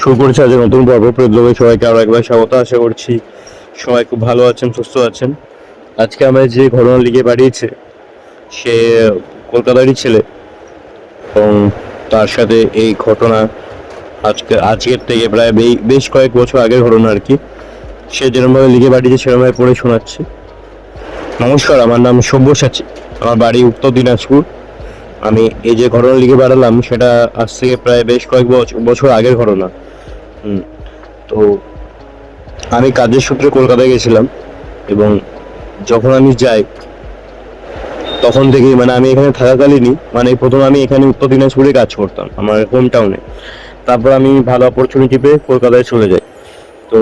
শুরু করেছে আজ নতুন পর্ব। প্রদ্যোগে সবাইকে আরো একবার স্বাগত। আশা করছি সবাই খুব ভালো আছেন, সুস্থ আছেন। আজকে আমরা যে ঘটনা লিখে পাঠিয়েছে, সে কলকাতারই ছেলে এবং তার সাথে এই ঘটনা আজকের থেকে প্রায় বেশ কয়েক বছর আগের ঘটনা আর কি। সে যেরকমভাবে লিখে পাঠিয়েছে সেরকমভাবে পড়ে শোনাচ্ছে। নমস্কার, আমার নাম সব্যসাচী। আমার বাড়ি উত্তর দিনাজপুর। আমি এই যে ঘটনা লিখে পাঠালাম সেটা আজ থেকে প্রায় বেশ কয়েক বছর আগের ঘটনা। তো আমি কাজের সূত্রে কলকাতায় গেছিলাম এবং যখন আমি যাই তখন থেকেই আমি এখানে থাকাকালীনই প্রথম আমি এখানে উত্তর দিনাজপুরে কাজ করতাম আমার হোম টাউনে। তারপর আমি ভালো অপরচুনিটি পেয়ে কলকাতায় চলে যাই। তো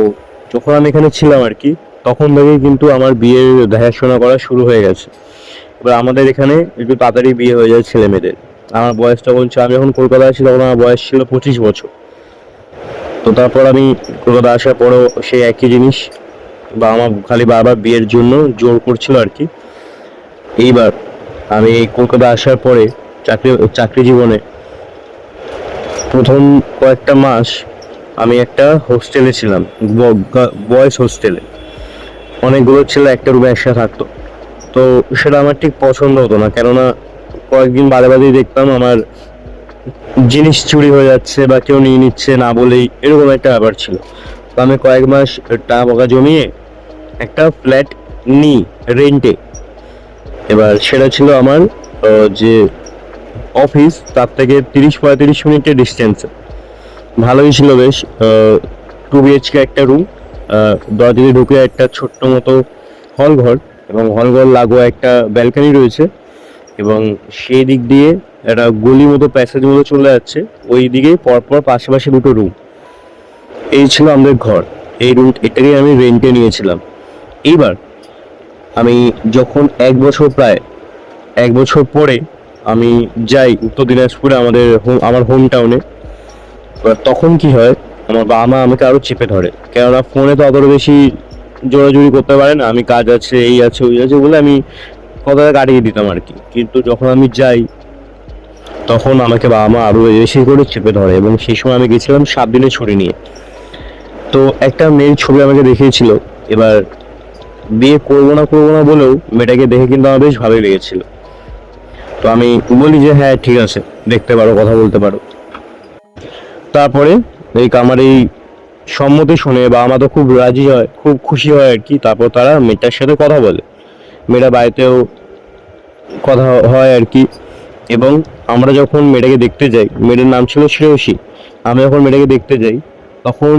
যখন আমি এখানে ছিলাম আর কি, তখন থেকেই কিন্তু আমার বিয়ের দেখাশোনা করা শুরু হয়ে গেছে। এবার আমাদের এখানে একটু তাড়াতাড়ি বিয়ে হয়ে যায় ছেলে মেয়েদের। আমার বয়সটা বলছে, আমি যখন কলকাতায় ছিল তখন আমার বয়স ছিল 25 বছর। তো তারপর আমি কলকাতা আসার পরও সেই একই জিনিস, বাবা মা খালি বারবার বিয়ের জন্য জোর করছিল আর কি। এইবার আমি কলকাতা আসার পরে চাকরি জীবনে প্রথম কয়েকটা মাস আমি একটা হোস্টেলে ছিলাম, বয়েজ হোস্টেলে। অনেকগুলো ছেলে একটা রুমে একসাথে থাকতো। তো সেটা আমার ঠিক পছন্দ হতো না, কেননা কয়েকদিন বাদে বাদেই দেখতাম আমার জিনিস চুরি হয়ে যাচ্ছে বা কেউ নিয়ে নিচ্ছে না বলেই, এরকম একটা ব্যাপার ছিল। তো আমি কয়েক মাস টাকা জমিয়ে একটা ফ্ল্যাট নিই রেন্টে। এবার সেটা ছিল আমার যে অফিস তার থেকে 30-35 মিনিটের ডিস্টেন্সে। ভালোই ছিল বেশ। 2 BHK একটা রুম, দরজা দিয়ে ঢুকে একটা ছোট্ট মতো হল ঘর, এবং হল ঘর লাগোয়া একটা ব্যালকনি রয়েছে, এবং সেই দিক দিয়ে একটা গলি মতো প্যাসেজ মতো চলে যাচ্ছে। ওই দিকে পরপর পাশাপাশি দুটো রুম। এই ছিল আমাদের ঘর। এই রুম এটাকে আমি রেন্টে নিয়েছিলাম। এইবার আমি যখন প্রায় 1 বছর পরে আমি যাই উত্তর দিনাজপুরে আমার হোম টাউনে। এবার তখন কি হয়, আমার বাবা মা আমাকে আরো চেপে ধরে, কেননা ফোনে তো অতটা বেশি জোরাজুরি করতে পারে না। আমি কাজ আছে, এই আছে, ওই আছে বলে আমি কথাটা কাটিয়ে দিতাম আর কি। কিন্তু যখন আমি যাই তখন আমাকে বাবা মা আরো বেশি করে চেপে ধরে, এবং সেই সময় আমি গেছিলাম 7 দিনের ছুটি নিয়ে। তো একটা মেয়ের ছবি আমাকে দেখিয়েছিল। এবার বিয়ে করবো না বলেও মেয়েটাকে দেখে কিন্তু আমার বেশ ভালোই লেগেছিল। তো আমি বলি যে হ্যাঁ ঠিক আছে, দেখতে পারো, কথা বলতে পারো। তারপরে আমার এই সম্মতি শুনে বাবা মা তো খুব রাজি হয়, খুব খুশি হয় আর কি। তারপর তারা মেয়েটার সাথে কথা বলে, মেয়েটা বাড়িতেও কথা হয় আর কি। এবং আমরা যখন মেয়েটাকে দেখতে যাই, মেয়েটার নাম ছিল শ্রেয়সী। আমি যখন মেয়েটাকে দেখতে যাই তখন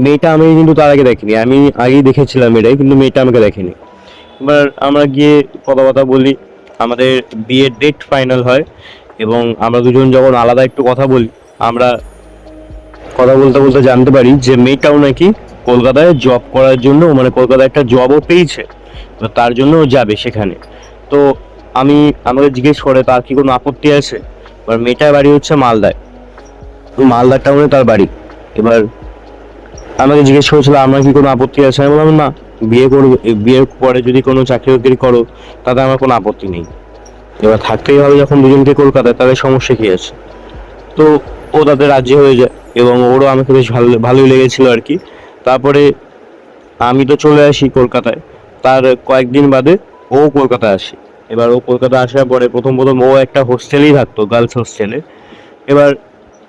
মেয়েটা আমি কিন্তু তার আগে দেখিনি, আমি আগেই দেখেছিলাম মেয়েটাই, কিন্তু মেয়েটা আমাকে দেখেনি। এবার আমরা গিয়ে কথাবার্তা বলি, আমাদের বিয়ের ডেট ফাইনাল হয়, এবং আমরা দুজন যখন আলাদা একটু কথা বলি, আমরা কথা বলতে বলতে জানতে পারি যে মেয়েটাও নাকি কলকাতায় জব করার জন্য, কলকাতায় একটা জবও পেয়েছে, তো তার জন্য ও যাবে সেখানে। তো আমাকে জিজ্ঞেস করে তার কি কোনো আপত্তি আছে। এবার মেয়েটার বাড়ি হচ্ছে মালদায়, মালদা টাউনে তার বাড়ি। এবার আমাকে জিজ্ঞেস করেছিল আমার কি কোনো আপত্তি আছে। আমি বললাম না, বিয়ের পরে যদি কোনো চাকরি বাকরি করো তাতে আমার কোনো আপত্তি নেই। এবার থাকতেই হবে যখন দুজনকে কলকাতায়, তাদের সমস্যা কি আছে। তো ও তাতে রাজি হয়ে যায়, এবং ওরও আমাকে বেশ ভালোই লেগেছিল আর কি। তারপরে আমি তো চলে আসি কলকাতায়। তার কয়েকদিন বাদে ও কলকাতায় আসে। এবার ও কলকাতা আসার পরে প্রথম প্রথম ও একটা হোস্টেলেই থাকতো, গার্লস হোস্টেলে। এবার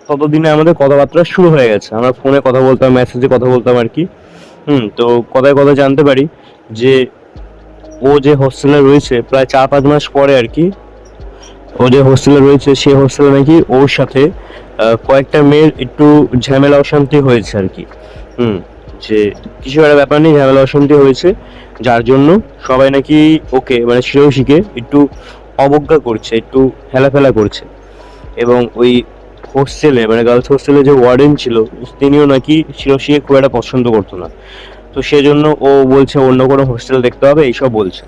ততদিনে আমাদের কথাবার্তা শুরু হয়ে গেছে, আমরা ফোনে কথা বলতাম, মেসেজে কথা বলতাম আর কি। তো কথায় কথায় জানতে পারি যে ও যে হোস্টেলে রয়েছে প্রায় 4-5 মাস পরে আর কি, ও যে হোস্টেলে রয়েছে সে হোস্টেলে নাকি ওর সাথে কয়েকটা মেয়ের একটু ঝামেলা অশান্তি হয়েছে আর কি। যে কিছু একটা ব্যাপার নেই, ঝামেলা অশান্তি হয়েছে, যার জন্য সবাই নাকি ওকে শ্রেয়সীকে একটু অবজ্ঞা করছে, একটু হেলাফেলা করছে। এবং ওই হোস্টেলে গার্লস হোস্টেলে যে ওয়ার্ডেন ছিল, তিনিও নাকি শ্রেয়সীকে খুব একটা পছন্দ করতো না। তো সেজন্য ও বলছে অন্য কোনো হোস্টেল দেখতে হবে, এইসব বলছে।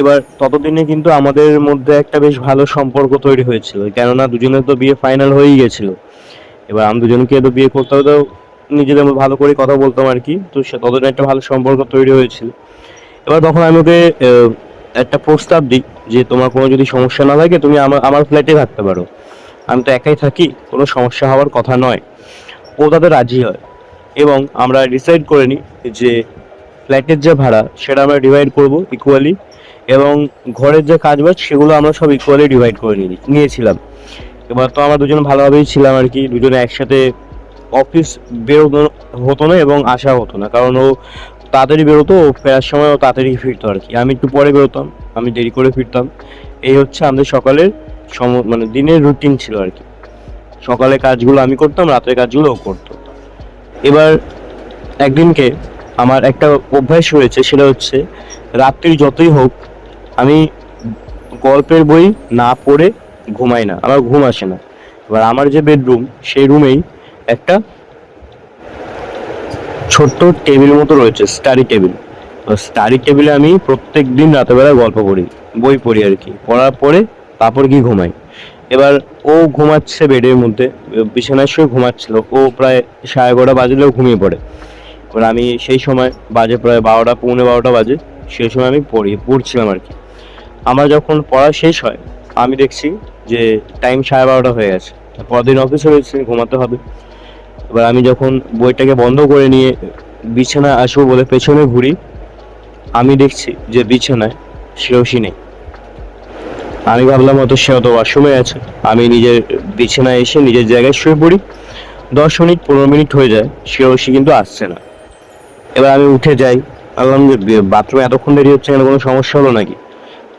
এবার ততদিনে কিন্তু আমাদের মধ্যে একটা বেশ ভালো সম্পর্ক তৈরি হয়েছিল, কেননা দুজনের তো বিয়ে ফাইনাল হয়েই গেছিল। এবার আমি দুজনকে তো বিয়ে করতে হতো, নিজেদের ভালো করে কথা বলতাম আর কি। তো সে ততদিনে একটা ভালো সম্পর্ক তৈরি হয়েছিল। এবার তখন আমি ওকে একটা প্রস্তাব দিই যে তোমার কোনো যদি সমস্যা না থাকে তুমি আমার ফ্ল্যাটে থাকতে পারো, আমি তো একাই থাকি, কোনো সমস্যা হওয়ার কথা নয়। ও তাতে রাজি হয় এবং আমরা ডিসাইড করে নিই যে ফ্ল্যাটের যে ভাড়া সেটা আমরা ডিভাইড করব ইকুয়ালি, এবং ঘরের যে কাজ বাজ সেগুলো আমরা সব ইকুয়ালি ডিভাইড করে নিয়েছিলাম। এবার তো আমরা দুজন ভালোভাবেই ছিলাম আর কি, দুজনে একসাথে অফিস বেরোনো হতো না এবং আসা হতো না, কারণ ও তাড়াতাড়ি বেরোতো, ও ফেরার সময় ও তাড়াতাড়ি ফিরতো আর কি, আমি একটু পরে বেরোতাম, আমি দেরি করে ফিরতাম। এই হচ্ছে আমাদের সকালের মানে দিনের রুটিন ছিল আর কি। সকালে কাজগুলো আমি করতাম, রাতের কাজগুলো ও করতো। এবার একদিনকে আমার একটা অভ্যাস হয়েছে, সেটা হচ্ছে রাত্রি যতই হোক আমি গল্পের বই না পড়ে ঘুমাই না, আমার ঘুম আসে না। এবার আমার যে বেডরুম, সেই রুমেই একটা ছোট্ট টেবিল মতো রয়েছে, স্টাডি টেবিল। স্টাডি টেবিলে আমি প্রত্যেক দিন রাতেরবেলা গল্প পড়ি, বই পড়ি আর কি, পড়ার পরে তারপর কি ঘুমাই। এবার ও ঘুমাচ্ছে বেডের মধ্যে, বিছানায় শুয়ে ঘুমাচ্ছিল, ও প্রায় 11:30 বাজলেও ঘুমিয়ে পড়ে। এবার আমি সেই সময় বাজে প্রায় 12টা, পৌনে 12টা বাজে, সেই সময় আমি পড়ছিলাম আর কি। আমার যখন পড়া শেষ হয় আমি দেখছি যে টাইম 12:30 হয়ে গেছে, পরদিন অফিসে রয়েছে, ঘুমাতে হবে। এবার আমি যখন বইটাকে বন্ধ করে নিয়ে বিছানায় আসবো বলে পেছনে ঘুরি, আমি দেখছি যে বিছানায় শিরোশি নেই। আমি ভাবলাম হয়তো সে হয়তো ওয়াশরুমে আছে। আমি নিজের বিছানায় এসে নিজের জায়গায় শুয়ে পড়ি। 10 মিনিট 15 মিনিট হয়ে যায়, শিরোশি কিন্তু আসছে না। এবার আমি উঠে যাই, ভাবলাম যে বাথরুমে এতক্ষণ দেরি হচ্ছে, কেন কোনো সমস্যা হলো নাকি।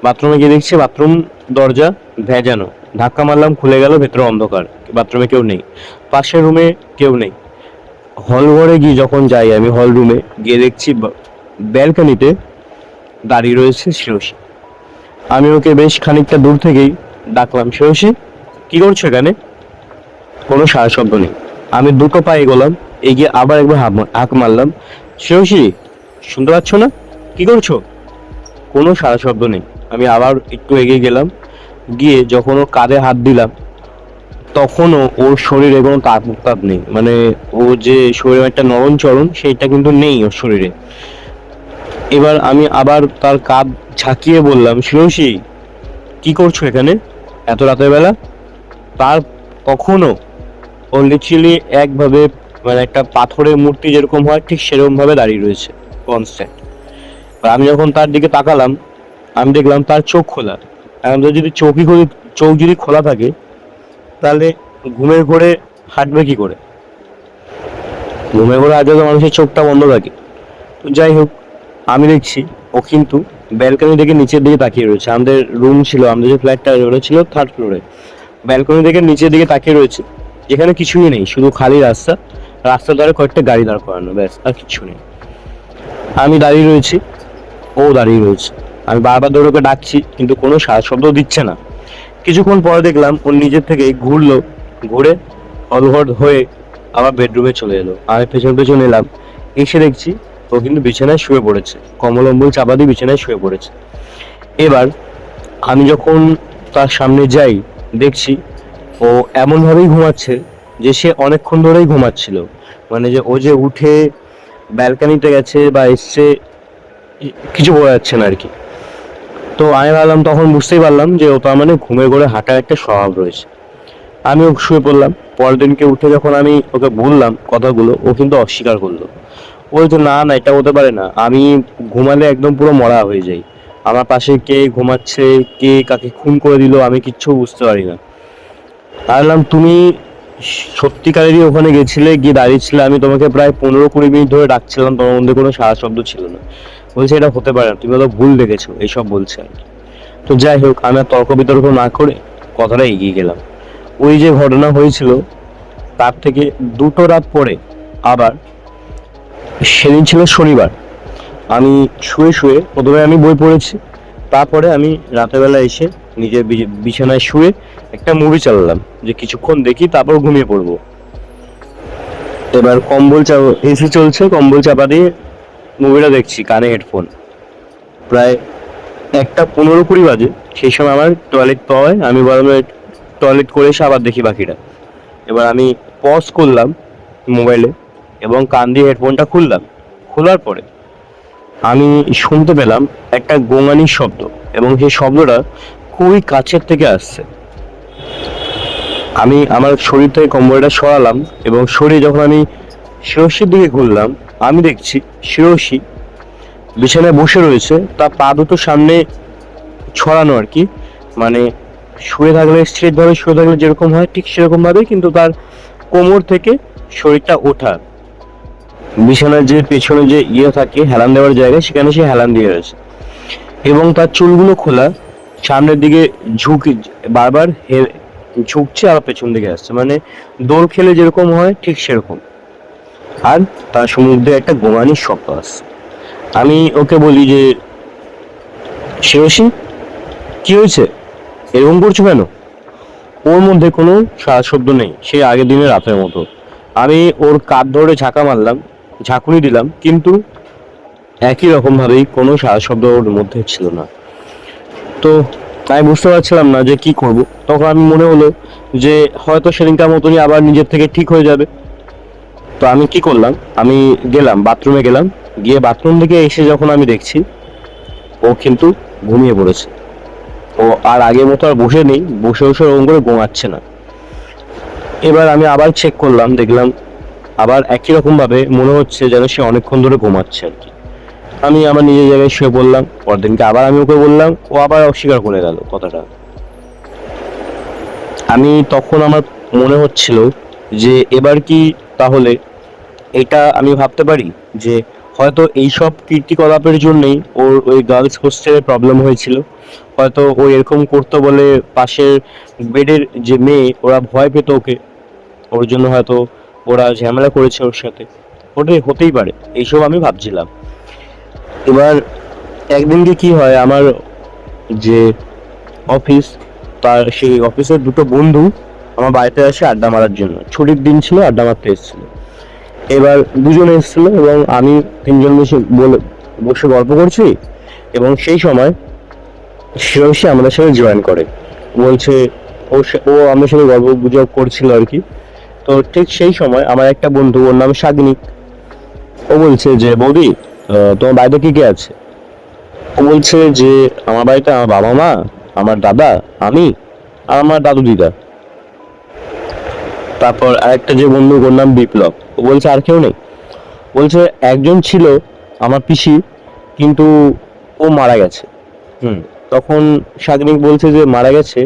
বাথরুমে গিয়ে দেখছি বাথরুম দরজা ভেজানো, ধাক্কা মারলাম, খুলে গেল, ভেতরে অন্ধকার, বাথরুমে কেউ নেই, পাশের রুমে কেউ নেই। হল ঘরে গিয়ে যখন যাই, আমি হল রুমে গিয়ে দেখছি ব্যালকনিতে দাঁড়িয়ে রয়েছে শিরোশি। আমি ওকে বেশ খানিকটা দূর থেকেই ডাকলাম, শিরোশি কি করছো এখানে? কোনো সাড়া শব্দ নেই। আমি দুটো পা এগোলাম, এগিয়ে আবার একবার হাঁক মারলাম, শিরোশি শুনতে পাচ্ছ না? কি করছো? কোনো সাড়া শব্দ নেই। আমি আবার একটু এগিয়ে গেলাম, গিয়ে যখন ওর কাঁধে হাত দিলাম, তখনও ওর শরীরে কোনো তাপ নেই, মানে ও যে শরীরে একটা নরম চরণ সেইটা কিন্তু নেই ওর শরীরে। এবার আমি আবার তার কাঁধ ঝাঁকিয়ে বললাম, শিরোশি কি করছো এখানে এত রাতের বেলা? তার তখনও ও লিটারালি একভাবে, মানে একটা পাথরের মূর্তি যেরকম হয় ঠিক সেরকম ভাবে দাঁড়িয়ে রয়েছে, কনস্ট্যান্ট। আমি যখন তার দিকে তাকালাম, আমি দেখলাম তার চোখ খোলা। আমাদের যদি চোখ যদি খোলা থাকে, তাহলে ঘুমের ঘোরে হাঁটবে কি করে? ঘুমের ঘোরে হাঁটলে তো মানুষের চোখটা বন্ধ থাকে। তো যাই হোক, আমি দেখছি ও কিন্তু ব্যালকনি থেকে নিচের দিকে তাকিয়ে রয়েছে। আমাদের রুম ছিল, আমাদের যে ফ্ল্যাটটা ওটা ছিল 3rd ফ্লোরে। ব্যালকনি থেকে নিচের দিকে তাকিয়ে রয়েছে, যেখানে কিছুই নেই, শুধু খালি রাস্তা, রাস্তার ধারে কয়েকটা গাড়ি দাঁড় করানো, ব্যাস, আর কিছু নেই। আমি দাঁড়িয়ে রয়েছি, ও দাঁড়িয়ে রয়েছে। আমি বারবার ধরে ওকে ডাকছি, কিন্তু কোনো সাড়া শব্দ দিচ্ছে না। কিছুক্ষণ পরে দেখলাম ও নিজের থেকে ঘুরলো, ঘুরে অলঘট হয়ে আবার বেডরুমে চলে এলো। আমি পেছন পেছন এলাম, এসে দেখছি ও কিন্তু বিছানায় শুয়ে পড়েছে, কমলম্বল চাপা দিয়ে বিছানায় শুয়ে পড়েছে। এবার আমি যখন তার সামনে যাই, দেখছি ও এমনভাবেই ঘুমাচ্ছে যে সে অনেকক্ষণ ধরেই ঘুমাচ্ছিল, মানে যে ও যে উঠে ব্যালকানিতে গেছে বা এসছে কিছু বোঝা যাচ্ছে না আর কি। তো আমি ভাবলাম, তখন বুঝতেই পারলাম যে ও তার মানে ঘুমের ঘরে হাঁটার একটা স্বভাব রয়েছে। আমিও শুয়ে পড়লাম। পরের দিনকে উঠে যখন আমি ওকে বললাম কথাগুলো, ও কিন্তু অস্বীকার করলো। ও তো না না, এটা হতে পারে না, আমি ঘুমালে একদম পুরো মরা হয়ে যাই, আমার পাশে কে ঘুমাচ্ছে, কে কাকে খুন করে দিল আমি কিচ্ছু বুঝতে পারি না। ভাবলাম তুমি সত্যিকারেরই ওখানে গেছিলে, গিয়ে দাঁড়িয়েছিলে, আমি তোমাকে প্রায় 15-20 মিনিট ধরে ডাকছিলাম, তোমার মধ্যে কোনো সাড়া শব্দ ছিল না। বলছে এটা হতে পারে না, তুমি তো ভুল দেখেছো, এইসব বলছে আর কি। তো যাই হোক, আমি আর তর্ক বিতর্ক না করে কথাটা এগিয়ে গেলাম। ওই যে ঘটনা হয়েছিল তার থেকে 2টো রাত পরে, আবার সেদিন ছিল শনিবার, আমি শুয়ে শুয়ে প্রথমে আমি বই পড়েছি, তারপরে আমি রাতের বেলা এসে নিজের বিছানায় শুয়ে একটা মুভি চালালাম, যে কিছুক্ষণ দেখি তারপর ঘুমিয়ে পড়বো। এবার এসি চলছে, কম্বল চাপা দিয়ে মুভিটা দেখছি, কানে হেডফোন। প্রায় 1:15-20 বাজে, সেই সময় আমার টয়লেট পাওয়া হয়, আমি বরং টয়লেট করে এসে আবার দেখি বাকিটা। এবার আমি পজ করলাম মোবাইলে এবং কান দিয়ে হেডফোনটা খুললাম। খোলার পরে আমি শুনতে পেলাম একটা গোঙানির শব্দ, এবং সেই শব্দটা খুবই কাছের থেকে আসছে। আমি আমার শরীর থেকে কম্বলটা সরালাম এবং সরিয়ে যখন আমি শিরোশির দিকে ঘুরলাম, আমি দেখছি শিরোশি বিছানায় বসে রয়েছে, তার পা দুটো সামনে ছড়ানো আর কি, মানে শুয়ে থাকলে স্ট্রেট ভাবে শুয়ে থাকলে যেরকম হয় ঠিক সেরকম ভাবে, কিন্তু তার কোমর থেকে শরীরটা ওঠা, বিছানার যে পেছনে যে ইয়ে থাকে হেলান দেওয়ার জায়গায়, সেখানে সে হেলান দিয়ে রয়েছে এবং তার চুলগুলো খোলা, সামনের দিকে ঝুঁকি বারবার ঝুঁকছে আর পেছন দিকে আসছে, মানে দোল খেলে যেরকম হয় ঠিক সেরকম। আর তার সমুদ্রে একটা গোমানির শব্দ আসছে। আমি ওকে বলি যে শিরোশি, কি হয়েছে, এরকম করছো কেন? ওর মধ্যে কোনো সারা শব্দ নেই, সে আগের দিনের রাতের মতো। আমি ওর কাঁধ ধরে ঝাঁকা মারলাম, ঝাঁকুনি দিলাম, কিন্তু একই রকম ভাবেই কোনো সারা শব্দ ওর মধ্যে ছিল না। তো আমি বুঝতে পারছিলাম না যে কি করব। তখন আমি মনে হলো যে হয়তো সেদিনকার মতনই আবার নিজের থেকে ঠিক হয়ে যাবে। তো আমি কি করলাম, আমি গেলাম বাথরুমে, গেলাম গিয়ে বাথরুম থেকে এসে যখন আমি দেখছি ও কিন্তু ঘুমিয়ে পড়েছে। ও আর আগের মতো আর বসে নেই, বসে বসে ওরকম করে ঘুমাচ্ছে না। এবার আমি আবার চেক করলাম, দেখলাম আবার একই রকম ভাবে মনে হচ্ছে যেন সে অনেকক্ষণ ধরে ঘুমাচ্ছে আর কি। আমি আমার নিজের জায়গায় শুয়ে পড়লাম। পরদিনকে আবার আমি ওকে বললাম, ও আবার অস্বীকার করে গেল কথাটা। আমি তখন আমার মনে হচ্ছিল যে এবার কি তাহলে এটা আমি ভাবতে পারি যে হয়তো এইসব কীর্তিকলাপের জন্যই ওর ওই গার্লস হোস্টেলে প্রবলেম হয়েছিল। হয়তো ও এরকম করতো বলে পাশের বেডের যে মেয়ে ওরা ভয় পেত ওকে, ওর জন্য হয়তো ওরা ঝামেলা করেছে ওর সাথে। ওটাই হতেই পারে, এইসব আমি ভাবছিলাম। এবার একদিনকে কি হয়, আমার যে অফিস, তার সেই অফিসের দুটো বন্ধু আমার বাড়িতে আসে আড্ডা মারার জন্য। ছুটির দিন ছিল, আড্ডা মারতে এসেছিল। এবার দুজনে এসেছিল এবং আমি তিনজন বসে গল্প করছি এবং সেই সময় শিরোশি আমাদের সাথে জয়েন করে। বলছে ও আমাদের সাথে গল্প গুজব করছিল আর কি। তো ঠিক সেই সময় আমার একটা বন্ধু, ওর নাম সাগনিক, ও বলছে যে বৌদি, তোমার বাড়িতে কি কে আছে? ও বলছে যে আমার বাড়িতে আমার বাবা মা, আমার দাদা, আমি আর আমার দাদু দিদা। তারপর আরেকটা যে বন্ধু, ওর নাম বিপ্লব। ও বলছে আর কেউ নেই। বলছে একজন ছিল আমার পিসি, কিন্তু ও মারা গেছে। তখন সাগনিক বলছে যে মারা গেছে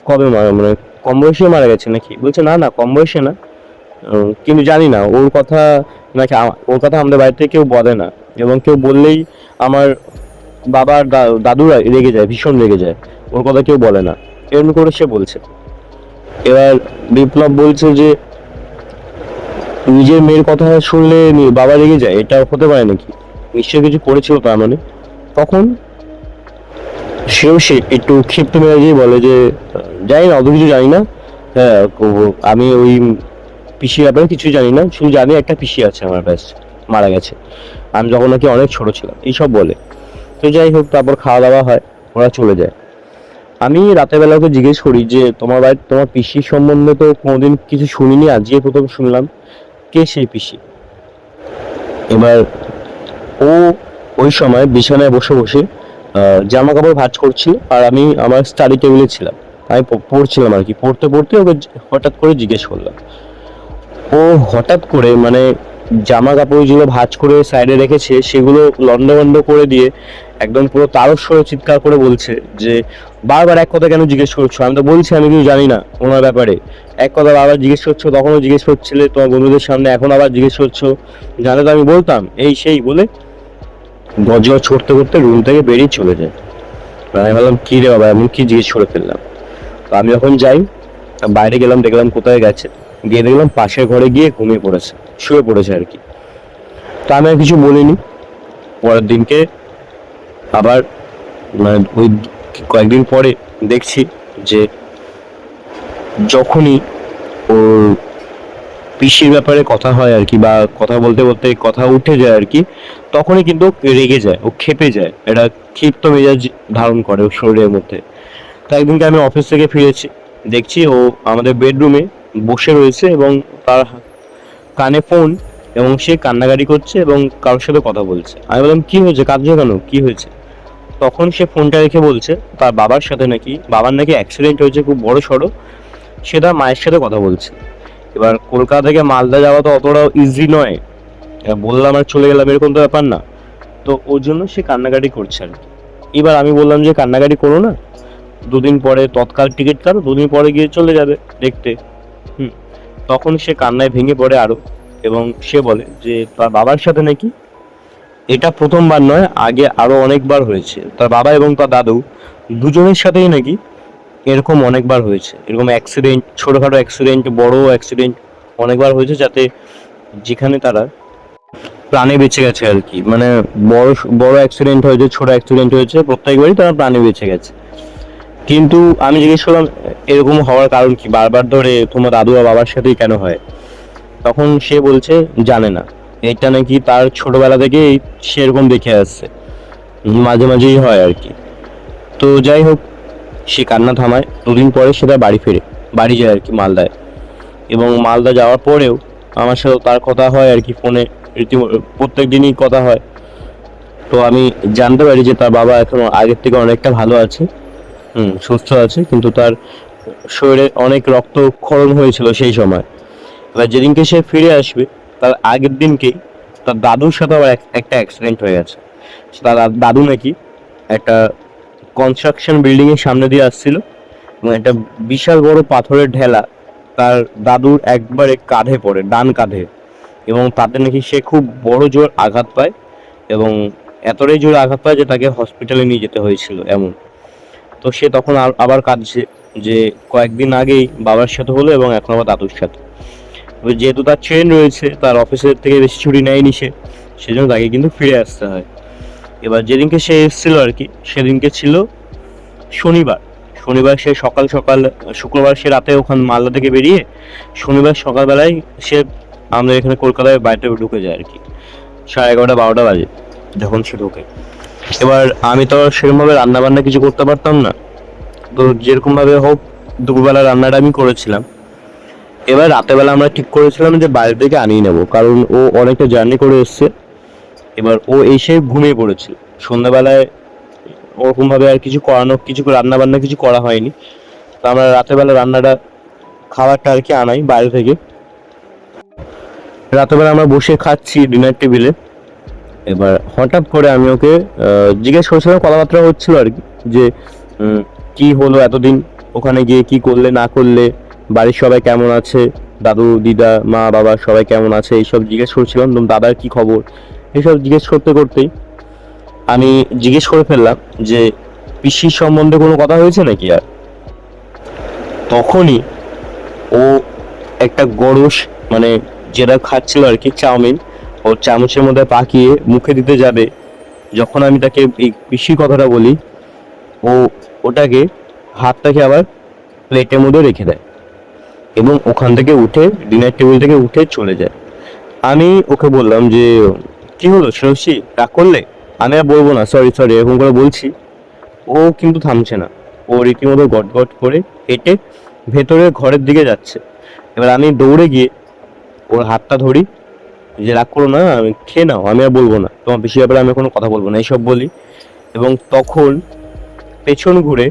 কবে, মানে কম বয়সে মারা গেছে নাকি? বলছে না না, কম বয়সে না, কিন্তু জানি না ওর কথা, নাকি ওর কথা আমাদের বাড়িতে কেউ বলে না, এবং কেউ বললেই আমার বাবার দাদুরা রেগে যায়, ভীষণ রেগে যায়, ওর কথা কেউ বলে না, এরকম করে সে বলছে। এবার বিপ্লব বলছে যে নিজের মেয়ের কথা শুনলে বাবা রেগে যায়, এটা হতে পারে নাকি, নিশ্চয়ই কিছু করেছিল তার মানে। তখন সেও সে একটু ক্ষিপ্ত মেজাজে বলে যে জানি না, অত কিছু জানি না। হ্যাঁ, আমি ওই পিসির ব্যাপারে কিছু জানি না, শুধু জানি একটা পিসি আছে আমার ব্যাস, মারা গেছে, আমি যখন নাকি অনেক ছোট ছিলাম, এইসব বলে। তো যাই হোক, তারপর খাওয়া দাওয়া হয়, ওরা চলে যায়। আমি রাতের বেলা ওকে জিজ্ঞেস করি যে তোমার বাড়ি, তোমার পিসির সম্বন্ধে তো কোনোদিন কিছু শুনিনি, আজকে প্রথম শুনলাম, কে সেই পিসি? এবার ও ওই সময় বিছানায় বসে বসে জামা কাপড় ভাঁজ করছিল, আর আমি আমার স্টাডি টেবিলে ছিলাম, আমি পড়ছিলাম আর কি। পড়তে পড়তে ওকে হঠাৎ করে জিজ্ঞেস করলাম। ও হঠাৎ করে মানে জামা কাপড় যেগুলো ভাঁজ করে সাইডে রেখেছে সেগুলো লন্ডভন্ড করে দিয়ে একদম পুরো তারস্বরে চিৎকার করে বলছে যে বারবার এক কথা কেন জিজ্ঞেস করছো? আমি তো বলছি আমি কিছু জানি না ওনার ব্যাপারে, এক কথা বারবার জিজ্ঞেস করছো, তখনও জিজ্ঞেস করছিলে তোমার বন্ধুদের সামনে, এখন আবার জিজ্ঞেস করছো, জানো তো আমি বলতাম, এই সেই বলে গজগজ ছড়তে করতে রুম থেকে বেরিয়ে চলে যায়। আমি ভাবলাম কি রে বাবা, এমন কি জিজ্ঞেস করে ফেললাম। তো আমি যখন যাই, বাইরে গেলাম, দেখলাম কোথায় গেছে, গিয়ে দেখলাম পাশের ঘরে গিয়ে ঘুমিয়ে পড়েছে, শুয়ে পড়েছে আর কি। তা আমি আর কিছু বলিনি। পরের দিনকে আবার মানে ওই কয়েকদিন পরে দেখছি যে যখনই ওর পিসির ব্যাপারে কথা হয় আর কি, বা কথা বলতে বলতে কথা উঠে যায় আর কি, তখনই কিন্তু রেগে যায়, ও ক্ষেপে যায়, এটা ক্ষিপ্ত মেজাজ ধারণ করে ওর শরীরের মধ্যে। তো একদিনকে আমি অফিস থেকে ফিরেছি, দেখছি ও আমাদের বেডরুমে বসে রয়েছে এবং তার কানে ফোন, এবং সে কান্নাকাটি করছে এবং কারোর সাথে কথা বলছে। আমি বললাম কি হয়েছে, কাঁদছো কেন, কি হয়েছে? তখন সে ফোনটা রেখে বলছে তার বাবার সাথে নাকি, বাবার নাকি অ্যাক্সিডেন্ট হয়েছে খুব বড় সড়ো, সে তার মায়ের সাথে কথা বলছে। এবার কলকাতা থেকে মালদা যাওয়া তো অতটাও ইজি নয়, বললাম আর চলে গেলাম এরকম তো ব্যাপার না। তো ওর জন্য সে কান্নাকাটি করছে আর কি। এবার আমি বললাম যে কান্নাকাটি করো না, দুদিন পরে তৎকাল টিকিট কাটো, দুদিন পরে গিয়ে চলে যাবে দেখতে। তখন সে কান্নায় ভেঙে পড়ে আরো, এবং সে বলে যে তার বাবার সাথে নাকি এটা প্রথমবার নয়, আগে আরো অনেকবার হয়েছে। তার বাবা এবং তার দাদু দুজনের সাথেই নাকি এরকম অনেকবার হয়েছে, এরকম অ্যাক্সিডেন্ট, ছোটখাটো অ্যাক্সিডেন্ট, বড় অ্যাক্সিডেন্ট অনেকবার হয়েছে, যাতে যেখানে তারা প্রাণে বেঁচে গেছে আর কি। মানে বড় বড় অ্যাক্সিডেন্ট হয়েছে, ছোট অ্যাক্সিডেন্ট হয়েছে, প্রত্যেকবারই তারা প্রাণে বেঁচে গেছে। কিন্তু আমি জিজ্ঞেস করলাম এরকম হওয়ার কারণ কি, বারবার ধরে তোমার দাদু বা বাবার সাথেই কেন হয়? তখন সে বলছে জানে না, এটা নাকি তার ছোটবেলা থেকেই সেরকম দেখে আসছে, মাঝে মাঝেই হয় আর কি। তো যাই হোক, সে কান্না থামায়, দুদিন পরে সে তার বাড়ি ফেরে, বাড়ি যায় আর কি মালদায়। এবং মালদা যাওয়ার পরেও আমার সাথে তার কথা হয় আর কি ফোনে, প্রত্যেক দিনই কথা হয়। তো আমি জানতে পারি যে তার বাবা এখন আগের থেকে অনেকটা ভালো আছে, সুস্থ আছে, কিন্তু তার শরীরে অনেক রক্তক্ষরণ হয়েছিল সেই সময়। এবার যেদিনকে সে ফিরে আসবে তার আগের দিনকেই তার দাদুর সাথে আবার একটা অ্যাক্সিডেন্ট হয়ে গেছে। তার দাদু নাকি একটা কনস্ট্রাকশন বিল্ডিং এর সামনে দিয়ে আসছিল, এবং একটা বিশাল বড় পাথরের ঢেলা তার দাদুর একবারে কাঁধে পড়ে, ডান কাঁধে, এবং তাতে নাকি সে খুব বড় জোর আঘাত পায়, এবং এতটাই জোর আঘাত পায় যে তাকে হসপিটালে নিয়ে যেতে হয়েছিল এমন। তো সে তখন আবার কাঁদছে যে কয়েকদিন আগেই বাবার সাথে হলো এবং এখন আবার দাদুর সাথে। যেহেতু তার ট্রেন রয়েছে, তার অফিসের থেকে বেশি ছুটি নেয়নি সে, সেজন্য তাকে কিন্তু ফিরে আসতে হয়। এবার যেদিনকে সে এসেছিল আর কি, সেদিনকে ছিল শনিবার। শনিবার সে সকাল সকাল, শুক্রবার সে রাতে ওখান মালদা থেকে বেরিয়ে শনিবার সকালবেলায় সে আমাদের এখানে কলকাতায় বাড়িতে ঢুকে যায় আর কি, 11:30-12টা বাজে যখন সে ঢোকে। এবার আমি তো সেরকমভাবে রান্না বান্না কিছু করতে পারতাম না, তো যেরকম ভাবে হোক দুপুরবেলা রান্নাটা আমি করেছিলাম। এবার রাতেবেলা আমরা ঠিক করেছিলাম যে বাইরে থেকে আনিয়ে নেবো, কারণ ও অনেকটা জার্নি করে এসছে। এবার ও এসে ঘুমিয়ে পড়েছিল সন্ধ্যাবেলায়, ওরকম ভাবে আর কিছু রান্না বান্না কিছু করা হয়নি। তো আমরা রাতেবেলা রান্নাটা, খাবারটা আর কি আনাই বাইরে থেকে। রাতেবেলা আমরা বসে খাচ্ছি ডিনার টেবিলে। এবার হঠাৎ করে আমি ওকে জিজ্ঞেস করছিলাম, কথাবার্তা হচ্ছিল আর কি, যে কি হলো এতদিন, ওখানে গিয়ে কি করলে না করলে, বাড়ির সবাই কেমন আছে, দাদু দিদা মা বাবা সবাই কেমন আছে, এইসব জিজ্ঞেস করছিলাম। দাদার কি খবর, এইসব জিজ্ঞেস করতে করতেই আমি জিজ্ঞেস করে ফেললাম যে পিসির সম্বন্ধে কোনো কথা হয়েছে নাকি। আর তখনই ও একটা গরস, মানে যেটা খাচ্ছিল আর কি চাউমিন, ও চামচের মধ্যে পাকিয়ে মুখে দিতে যাবে, যখন আমি তাকে এই পিসির কথাটা বলি, ও ওটাকে হাতটাকে আবার প্লেটের মধ্যে রেখে দেয় এবং ওখান থেকে উঠে, ডিনার টেবিল থেকে উঠে চলে যায়। আমি ওকে বললাম যে কি হলো শ্রেয়সী, রাগ করলে? আমি আর বলবো না, সরি সরি এরকম করে বলছি। ও কিন্তু থামছে না, ও রীতিমতো গট গট করে হেঁটে ভেতরে ঘরের দিকে যাচ্ছে। এবার আমি দৌড়ে গিয়ে ওর হাতটা ধরি, যে রাগ করো না, আমি খেয়ে নাও, আমি আর বলবো না, তোমার বেশি ব্যাপারে আমি কোনো কথা বলবো না, এইসব বলি। এবং তখন পেছন ঘুরে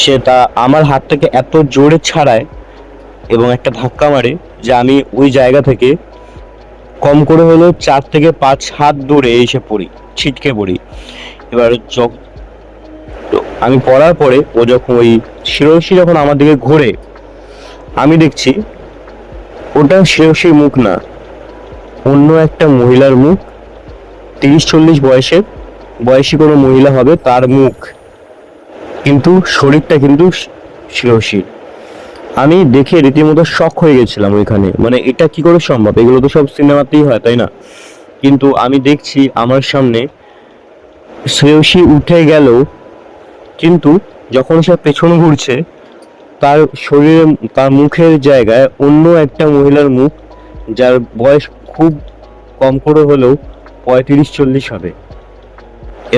সে আমার হাত থেকে এত জোরে ছাড়ায় এবং একটা ধাক্কা মারে যে আমি ওই জায়গা থেকে কম করে হলো 4 থেকে 5 হাত দূরে এসে পড়ি, ছিটকে পড়ি। এবার আমি পড়ার পরে ও যখন ওই শিরোশি যখন আমার দিকে ঘুরে, আমি দেখছি ওটা শিরোশির মুখ না, অন্য একটা মহিলার মুখ, 30-40 বয়সী কোনো মহিলা হবে তার মুখ, কিন্তু শরীরটা কিন্তু শিরোশির। আমি দেখে রীতিমতো শক হয়ে গেছিলাম ওইখানে, মানে এটা কি করে সম্ভব, এগুলো তো সব সিনেমাতেই হয় তাই না? কিন্তু আমি দেখছি আমার সামনে শ্রেয়সী উঠে গেল, কিন্তু যখন সে পেছন ঘুরছে তার শরীরে, তার মুখের জায়গায় অন্য একটা মহিলার মুখ, যার বয়স খুব কম করে হলেও 35-40 হবে,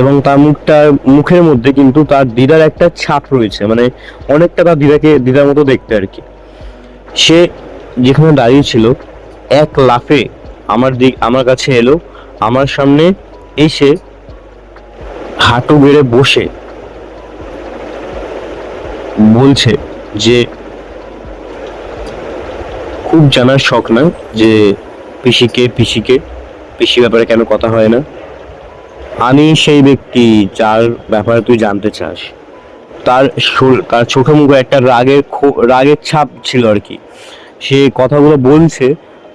এবং তার মুখের মধ্যে কিন্তু তার দিদার একটা ছাপ রয়েছে, মানে অনেকটা তার দিদার মতো দেখতে আর কি। সে যেখানে দাঁড়িয়ে ছিল এক লাফে আমার কাছে এলো, আমার সামনে এসে হাঁটু বেড়ে বসে বলছে যে খুব জানার শখ না যে পিসিকে পিসি ব্যাপারে কেন কথা হয় না। আমি সেই ব্যক্তি যার ব্যাপারে তুই জানতে চাস। তার চোখে মুখে একটা রাগের ছাপ ছিল আর কি। সে কথাগুলো বলছে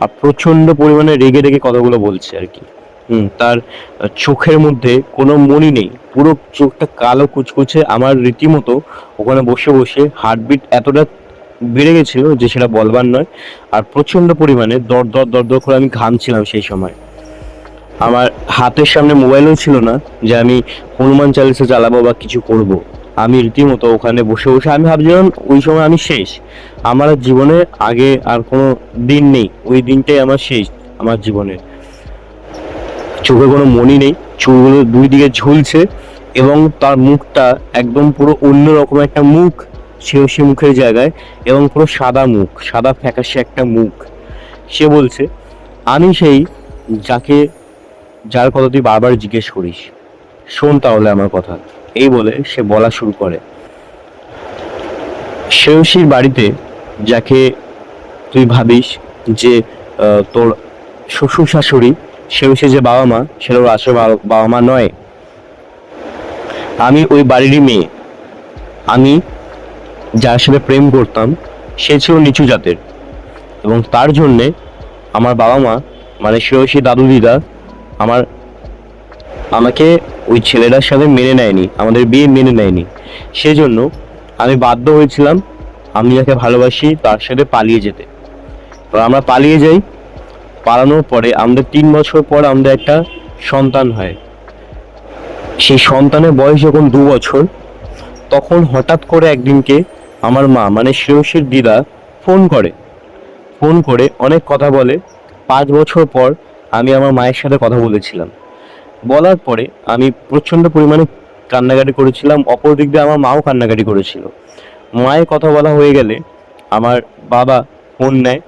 আর প্রচন্ড পরিমাণে রেগে রেগে কথাগুলো বলছে আর কি। তার চোখের মধ্যে কোনো মনি নেই, পুরো চোখটা কালো কুচকুচে। আমার রীতিমতো ওখানে বসে বসে হার্টবিট এতটা বেড়ে গেছিল যে সেটা বলবার নয়। আর প্রচন্ড পরিমাণে দর দর দর দর করে আমি ঘামছিলাম সেই সময়। আমার হাতের সামনে মোবাইলও ছিল না যে আমি হনুমান চালিসা চালাবো বা কিছু করব। আমি রীতিমতো ওখানে বসে বসে আমি ভাবছিলাম ওই সময় আমি শেষ, আমার জীবনে আগে আর কোনো দিন নেই, ওই দিনটাই আমার শেষ আমার জীবনে। চোখে কোনো মনি নেই, চুলগুলো দুই দিকে ঝুলছে এবং তার মুখটা একদম পুরো অন্যরকম একটা মুখ, সে মুখের জায়গায়, এবং পুরো সাদা মুখ, সাদা ফ্যাকাশে একটা মুখ। সে বলছে, আমি সেই যার কথা তুই বারবার জিজ্ঞেস করিস, শোন তাহলে আমার কথা। এই বলে সে বলা শুরু করে, শ্রেয়সীর বাড়িতে যাকে তুই ভাবিস যে তোর শ্বশুর শাশুড়ি, শ্রেয়সীর যে বাবা মা, সেটা ওর আসলে বাবা মা নয়। আমি ওই বাড়িরই মেয়ে। আমি যার সাথে প্রেম করতাম সে ছিল নিচু জাতের, এবং তার জন্যে আমার বাবা মা মানে শ্রেয়সী দাদু দিদা আমাকে ওই ছেলেটার সাথে মেনে নেয়নি, আমাদের বিয়ে মেনে নেয়নি। সেজন্য আমি বাধ্য হয়েছিলাম আমি যাকে ভালোবাসি তার সাথে পালিয়ে যেতে। তো আমরা পালিয়ে যাই। পালানোর পরে আমাদের 3 বছর পর আমাদের একটা সন্তান হয়। সেই সন্তানের বয়স যখন 2 বছর, তখন হঠাৎ করে একদিনকে আমার মা মানে শ্রেয়সীর দিদা ফোন করে অনেক কথা বলে। 5 বছর পর আমি আমার মায়ের সাথে কথা বলেছিলাম। বলার পরে আমি প্রচন্ড পরিমাণে কান্নাকাটি করেছিলাম, অপর দিক দিয়ে আমার মাও কান্নাকাটি করেছিল। মায়ের কথা বলা হয়ে গেলে আমার বাবা ফোন নেয়,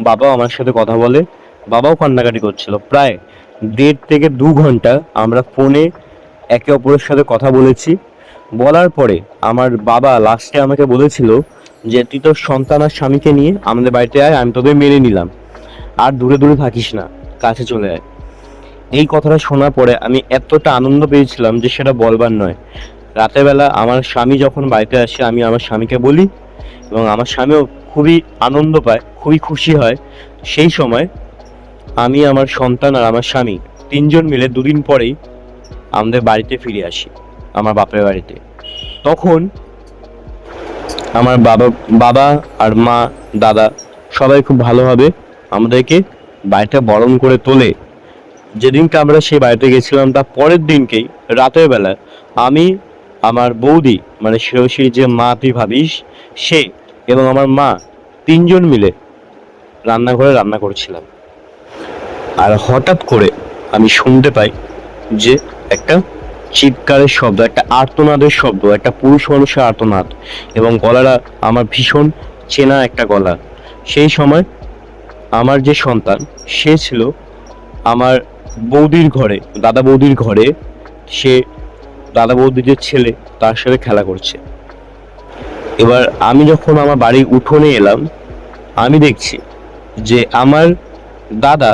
বাবাও আমার সাথে কথা বলে, বাবাও কান্নাকাটি করছিল। প্রায় 1.5 থেকে 2 ঘন্টা আমরা ফোনে একে অপরের সাথে কথা বলেছি। বলার পরে আমার বাবা লাস্টে আমাকে বলেছিল যে তুই তোর সন্তান আর স্বামীকে নিয়ে আমাদের বাড়িতে আয়, আমি তোদের মেনে নিলাম, আর দূরে দূরে থাকিস না, কাছে চলে আয়। এই কথাটা শোনার পরে আমি এতটা আনন্দ পেয়েছিলাম যে সেটা বলবার নয়। রাতের বেলা আমার স্বামী যখন বাড়িতে আসে, আমি আমার স্বামীকে বলি এবং আমার স্বামীও খুবই আনন্দ পায়, খুবই খুশি হয়। সেই সময় আমি, আমার সন্তান আর আমার স্বামী 3জন মিলে 2 দিন পরেই আমাদের বাড়িতে ফিরে আসি, আমার বাপের বাড়িতে। তখন আমার বাবা আর মা, দাদা সবাই খুব ভালোভাবে আমাদেরকে বাড়িতে বরণ করে তোলে। যেদিনকে আমরা সেই বাড়িতে গেছিলাম তার পরের দিনকেই রাতের বেলা আমি, আমার বৌদি মানে শ্রেয়সীর যে মা তুই ভাবিস সে, এবং আমার মা 3জন মিলে রান্নাঘরে রান্না করছিলাম। আর হঠাৎ করে আমি শুনতে পাই যে একটা চিৎকারের শব্দ, একটা আর্তনাদের শব্দ, একটা পুরুষ মানুষের আর্তনাদ, এবং গলাটা আমার ভীষণ চেনা একটা গলা। সেই সময় আমার যে সন্তান সে ছিল আমার বৌদির ঘরে, দাদা বৌদির ঘরে। সে দাদা বৌদির যে ছেলে তার সাথে খেলা করছে। এবার আমি যখন আমার বাড়ির উঠোনে এলাম, আমি দেখছি যে আমার দাদা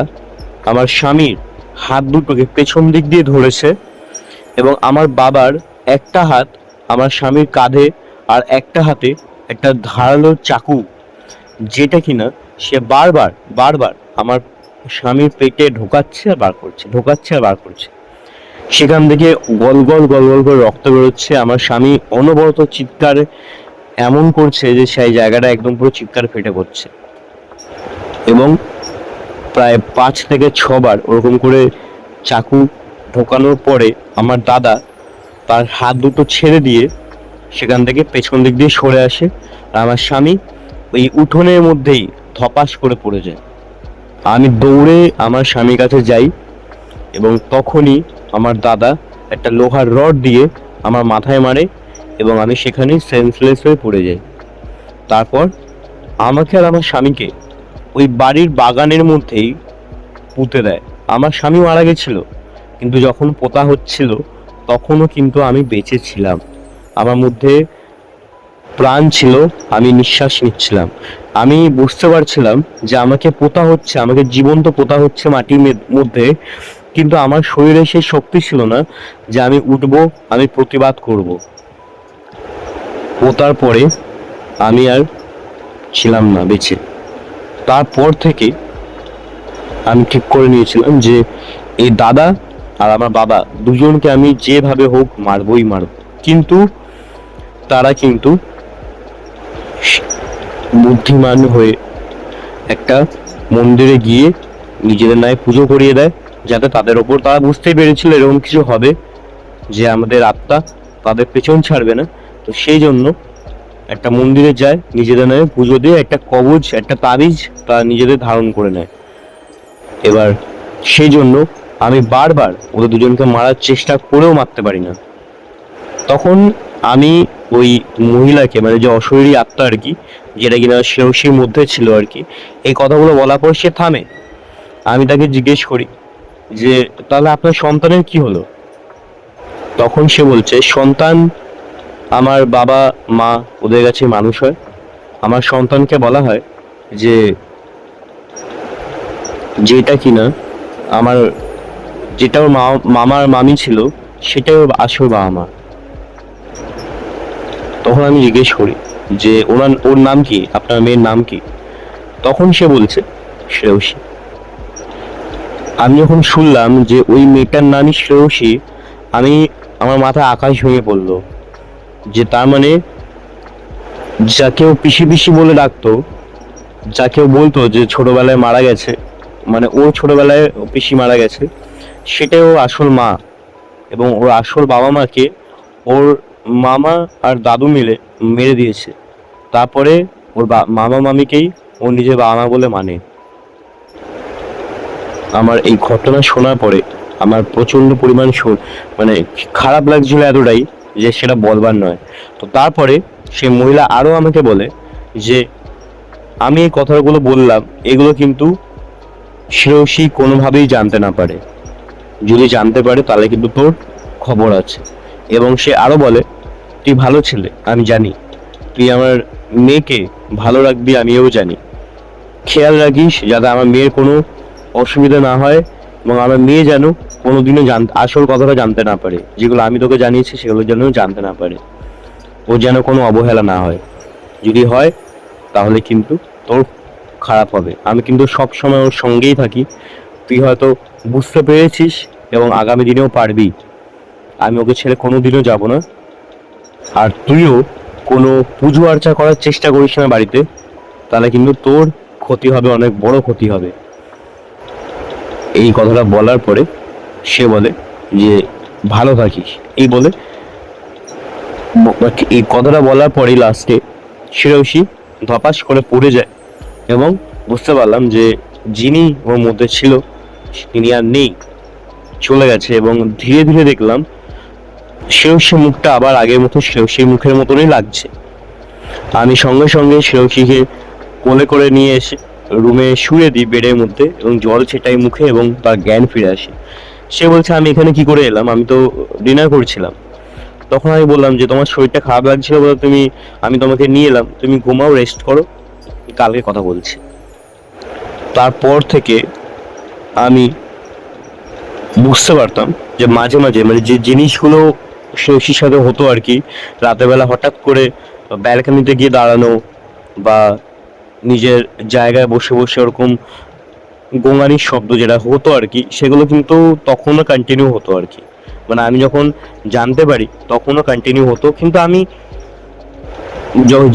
আমার স্বামীর হাত দুটোকে পেছন দিক দিয়ে ধরেছে, এবং আমার বাবার একটা হাত আমার স্বামীর কাঁধে আর একটা হাতে একটা ধারালো চাকু, যেটা কিনা সে বারবার বারবার আমার স্বামীর পেটে ঢোকাচ্ছে আর বার করছে, ঢোকাচ্ছে আর বার করছে। সেখান থেকে গল গল গল গল করে রক্ত বেরোচ্ছে। আমার স্বামী অনবরত চিৎকার এমন করছে যে সেই জায়গাটা একদম পুরো চিৎকার ফেটে পড়ছে, এবং প্রায় 5 থেকে 6 বার ওরকম করে চাকু ঢোকানোর পরে আমার দাদা তার হাত দুটো ছেড়ে দিয়ে সেখান থেকে পেছন দিক দিয়ে সরে আসে, আর আমার স্বামী ওই উঠোনের মধ্যেই ধপাস করে পড়ে যায়। আমি দৌড়ে আমার স্বামীর কাছে যাই, এবং তখনই আমার দাদা একটা লোহার রড দিয়ে আমার মাথায় মারে, এবং আমি সেখানে সেন্সলেস হয়ে পড়ে যাই। তারপর আমাকে আর আমার স্বামীকে ওই বাড়ির বাগানের মধ্যেই পুঁতে দেয়। আমার স্বামী মারা গেছিল, কিন্তু যখন পোতা হচ্ছিল তখনও কিন্তু আমি বেঁচে ছিলাম। আমার মধ্যে প্রাণ ছিল, আমি নিঃশ্বাস নিচ্ছিলাম, আমি বুঝতে পারছিলাম যে আমাকে পোতা হচ্ছে, আমাকে জীবন্ত পোতা হচ্ছে মাটির মধ্যে, কিন্তু আমার শরীরে সেই শক্তি ছিল না যে আমি উঠবো, আমি প্রতিবাদ করব। পোতার পরে আমি আর ছিলাম না বেঁচে। তারপর থেকে আমি ঠিক করে নিয়েছিলাম যে এই দাদা আর আমার বাবা দুজনকে আমি যেভাবে হোক মারবই মারব। কিন্তু তারা কিন্তু বুদ্ধিমান হয়ে একটা মন্দিরে গিয়ে নিজেদের নামে পুজো করিয়ে দেয়, যাতে তাদের ওপর, তারা বুঝতেই পেরেছিল এরকম কিছু হবে, যে আমাদের আত্মা তাদের পেছন ছাড়বে না। তো সেই জন্য একটা মন্দিরে যায়, নিজেদের নামে পুজো দিয়ে একটা কবচ, একটা তাবিজ তারা নিজেদের ধারণ করে নেয়। এবার সেই জন্য আমি বারবার ওদের দুজনকে মারার চেষ্টা করেও মারতে পারি না। তখন আমি ওই মহিলাকে, মানে যে অশরীরী আত্মা আর কি, যেটা কিনা শ্রেয়সীর মধ্যে ছিল আর কি, এই কথাগুলো বলার পর সে থামে। আমি তাকে জিজ্ঞেস করি যে তাহলে আপনার সন্তানের কি হলো? তখন সে বলছে, সন্তান আমার বাবা মা ওদের কাছে মানুষ হয়। আমার সন্তানকে বলা হয় যে যেটা কিনা আমার, যেটা ওর মামার মামি ছিল, সেটাই ওর আসল বাবা মা। তখন আমি জিজ্ঞেস করি যে ওর নাম কি, আপনার মেয়ের নাম কি? তখন সে বলছে শ্রেয়সী। আমি যখন শুনলাম যে ওই মেয়েটার নামই শ্রেয়সী, আমার মাথায় আকাশ ভেঙে পড়লো। যে তার মানে যাকেও পিসি পিসি বলে ডাকতো, যাকেও বলতো যে ছোটবেলায় মারা গেছে, মানে ওর ছোটবেলায় পিসি মারা গেছে, সেটাই ওর আসল মা। এবং ওর আসল বাবা মাকে ওর মামা আর দাদু মিলে মেরে দিয়েছে। তারপরে ওর মামা মামিকেই ও নিজের বাবা মা বলে মানে। আমার এই ঘটনা শোনার পরে আমার প্রচন্ড পরিমাণ মানে খারাপ লাগছিল এতটাই যে সেটা বলবার নয়। তো তারপরে সে মহিলা আরো আমাকে বলে যে আমি এই কথাগুলো বললাম, এগুলো কিন্তু শ্রেয়সী কোনোভাবেই জানতে না পারে। যদি জানতে পারে তাহলে কিন্তু তোর খবর আছে। এবং সে আরো বলে, তুই ভালো ছেলে, আমি জানি, তুই আমার মেয়েকে ভালো রাখবি, আমিও জানি। খেয়াল রাখিস যাতে আমার মেয়ের কোনো অসুবিধা না হয়, এবং আমার মেয়ে যেন কোনোদিনও আসল কথাটা জানতে না পারে, যেগুলো আমি তোকে জানিয়েছি সেগুলো যেন জানতে না পারে। ও যেন কোনো অবহেলা না হয়, যদি হয় তাহলে কিন্তু তোর খারাপ হবে। আমি কিন্তু সব সময় ওর সঙ্গেই থাকি, তুই হয়তো বুঝতে পেরেছিস এবং আগামী দিনেও পারবি। আমি ওকে ছেড়ে কোনোদিনও যাব না। আর তুইও কোনো পুজো আর্চা করার চেষ্টা করিস না বাড়িতে, তাহলে কিন্তু তোর ক্ষতি হবে, অনেক বড় ক্ষতি হবে। এই কথাটা বলার পরে সে বলে যে ভালো থাকিস। এই কথাটা বলার পরে লাস্টে শ্রেয়সী ধপাস করে পড়ে যায়, এবং বুঝতে পারলাম যে যিনি ওর মধ্যে ছিল তিনি আর নেই, চলে গেছে। এবং ধীরে ধীরে দেখলাম শ্রেয়সীর মুখটা আবার আগের মতো শ্রেয়সীর মুখের মতনই লাগছে। আমি সঙ্গে সঙ্গে শ্রেয়সীকে কোলে করে নিয়ে এসে রুমে শুয়ে দিই বেডের মধ্যে, এবং জল ছেটাই মুখে, এবং তার জ্ঞান ফিরে আসে। সে বলছে, আমি এখানে কি করে এলাম? আমি তো ডিনার করছিলাম। তখন আমি বললাম যে তোমার শরীরটা খারাপ লাগছিল বলে আমি তোমাকে নিয়ে এলাম, তুমি ঘুমাও, রেস্ট করো, কালকে কথা বলছি। তারপর থেকে আমি বুঝতে পারতাম যে মাঝে মাঝে, মানে যে জিনিসগুলো শ্রেয়সীর সাথে হতো আর কি, রাতের বেলা হঠাৎ করে ব্যালকনিতে গিয়ে দাঁড়ানো, বা নিজের জায়গায় বসে বসে ওরকম গোঙানির শব্দ যেটা হতো আর কি, সেগুলো কিন্তু তখনও কন্টিনিউ হতো আর কি। মানে আমি যখন জানতে পারি তখনও কন্টিনিউ হতো, কিন্তু আমি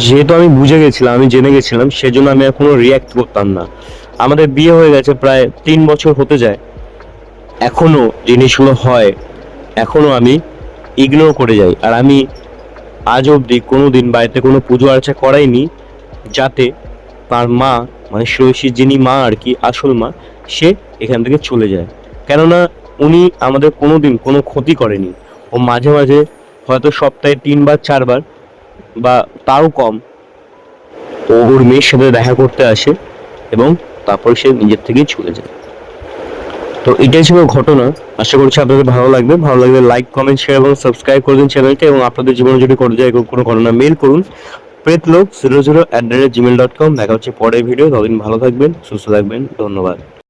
যেহেতু আমি বুঝে গেছিলাম, আমি জেনে গেছিলাম, সেজন্য আমি এখনো রিয়াক্ট করতাম না। আমাদের বিয়ে হয়ে গেছে প্রায় 3 বছর হতে যায়, এখনো জিনিসগুলো হয়, এখনো আমি ইগনোর করে যাই। আর আমি আজ অবধি কোনোদিন বাড়িতে কোনো পুজো আর্চা করাইনি, যাতে তার মা, মানে শ্রেয়সীর যিনি মা আর কি, আসল মা, সে এখান থেকে চলে যায়। কেননা উনি আমাদের কোনোদিন কোনো ক্ষতি করেনি। ও মাঝে মাঝে হয়তো সপ্তাহে 3 বার 4 বার বা তাও কম ওর মেয়ের সাথে দেখা করতে আসে, এবং তারপর সে নিজের থেকেই চলে যায়। তো এটাই ছিল ঘটনা। আশা করছি আপনাদের ভালো লাগবে। ভালো লাগলে লাইক, কমেন্ট, শেয়ার এবং সাবস্ক্রাইব করে দিন চ্যানেলকে, এবং আপনাদের জীবনে যদি কোনো জায়গায় কোনো ঘটনা মেল করুন, প্রেতলোক 00@gmail.com। দেখা হচ্ছে পরের ভিডিও। ততদিন ভালো থাকবেন, সুস্থ থাকবেন। ধন্যবাদ।